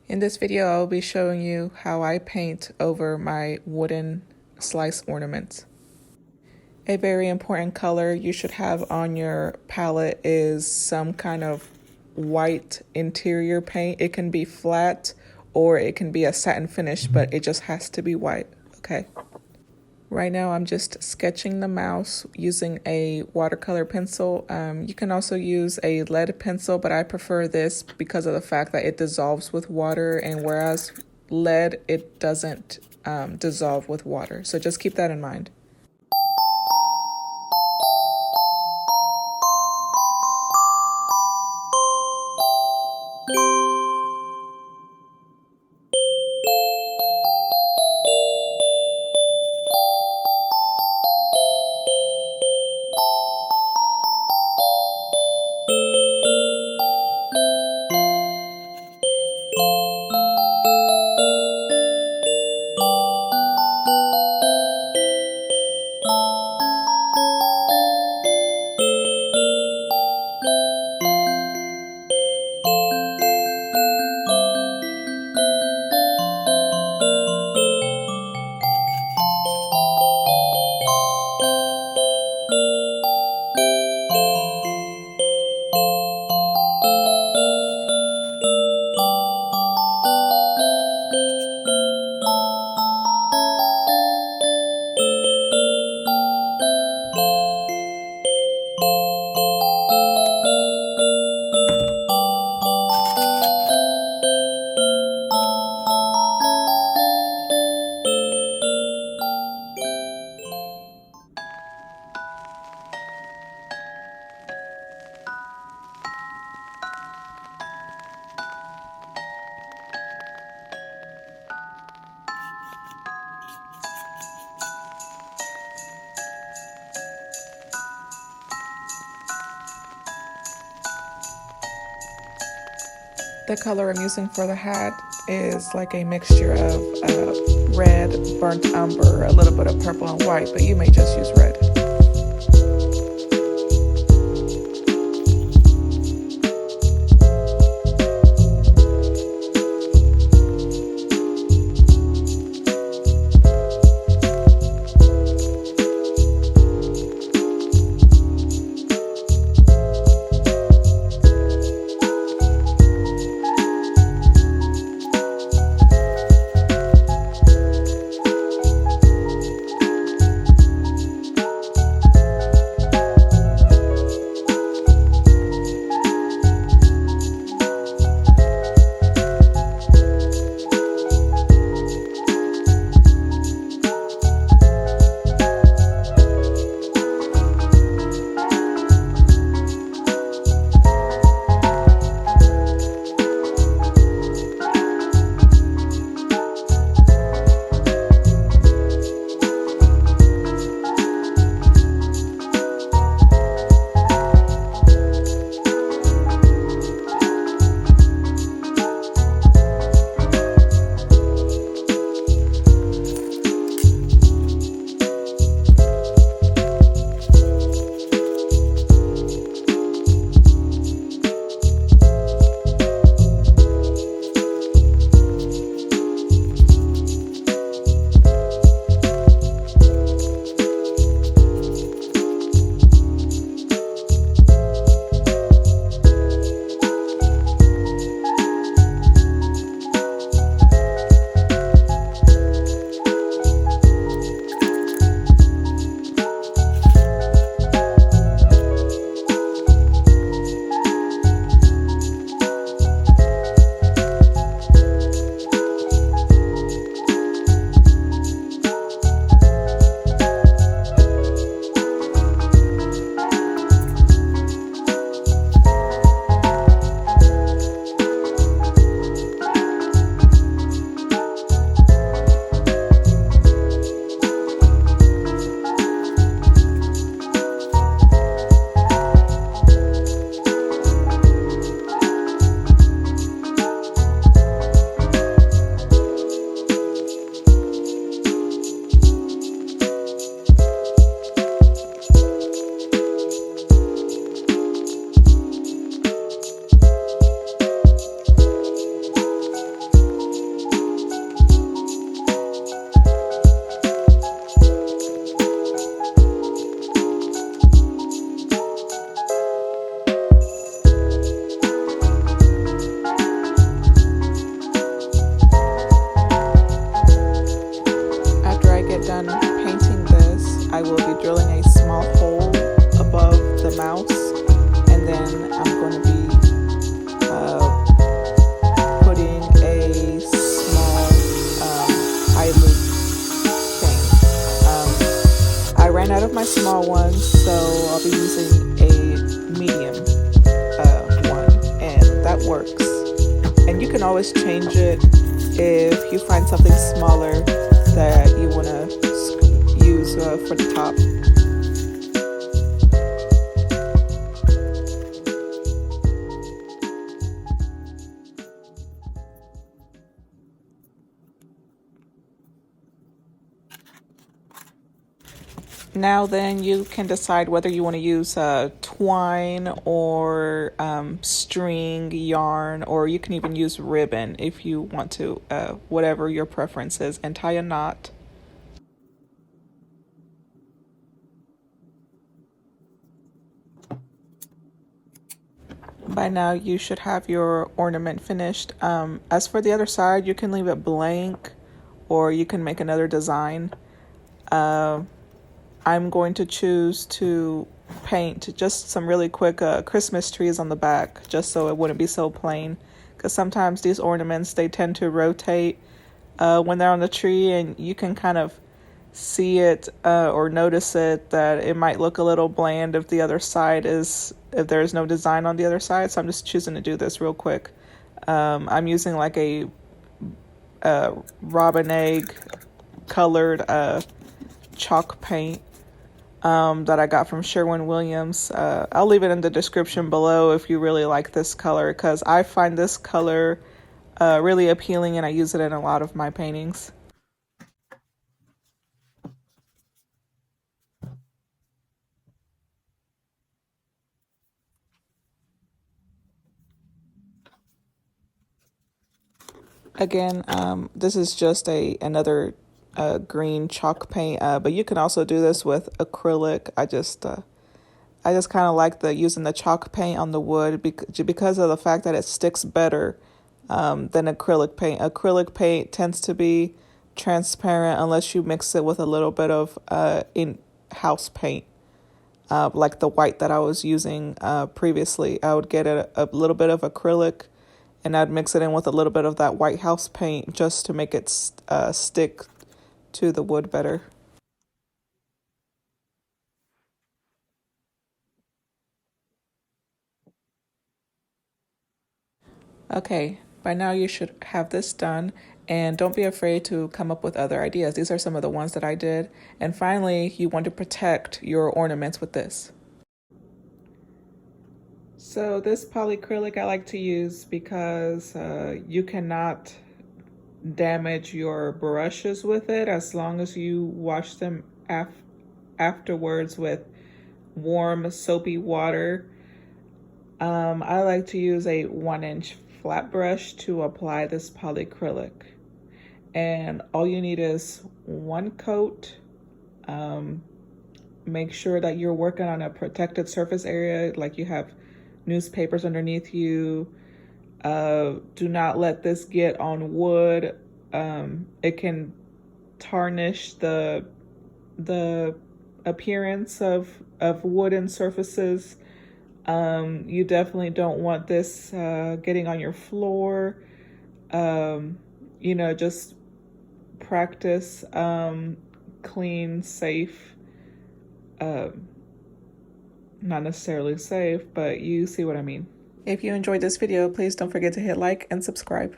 In this video, I'll be showing you how I paint over my wooden slice ornaments. A very important color you should have on your palette is some kind of white interior paint. It can be flat or it can be a satin finish, but it just has to be white, okay? Right now I'm just sketching the mouse using a watercolor pencil. You can also use a lead pencil, but I prefer this because of the fact that it dissolves with water, and whereas lead, it doesn't dissolve with water. So just keep that in mind. The color I'm using for the hat is like a mixture of red, burnt umber, a little bit of purple and white, but you may just use red. my small one, so I'll be using a medium one, and that works. And you can always change it if you find something smaller that you want to use for the top. Now then, you can decide whether you want to use twine or string, yarn, or you can even use ribbon if you want to, whatever your preference is, and tie a knot. By now, you should have your ornament finished. As for the other side, you can leave it blank or you can make another design. I'm going to choose to paint just some really quick Christmas trees on the back, just so it wouldn't be so plain. Because sometimes these ornaments, they tend to rotate when they're on the tree, and you can kind of see it or notice it that it might look a little bland if if there's no design on the other side. So I'm just choosing to do this real quick. I'm using like a robin egg colored chalk paint that I got from Sherwin-Williams. I'll leave it in the description below if you really like this color, because I find this color really appealing and I use it in a lot of my paintings. Again, this is just another green chalk paint, but you can also do this with acrylic. I just kind of like using the chalk paint on the wood because of the fact that it sticks better than acrylic paint. Acrylic paint tends to be transparent unless you mix it with a little bit of in-house paint, like the white that I was using previously. I would get a little bit of acrylic and I'd mix it in with a little bit of that white house paint just to make it stick to the wood better. Okay, by now you should have this done, and don't be afraid to come up with other ideas. These are some of the ones that I did. And finally, you want to protect your ornaments with this. So this polyacrylic I like to use because you cannot damage your brushes with it as long as you wash them afterwards with warm soapy water. I like to use a 1-inch flat brush to apply this polyacrylic, and all you need is one coat. Make sure that you're working on a protected surface area, like you have newspapers underneath you. Do not let this get on wood. It can tarnish the appearance of wooden surfaces. You definitely don't want this getting on your floor. Just practice clean, safe, not necessarily safe, but you see what I mean. If you enjoyed this video, please don't forget to hit like and subscribe.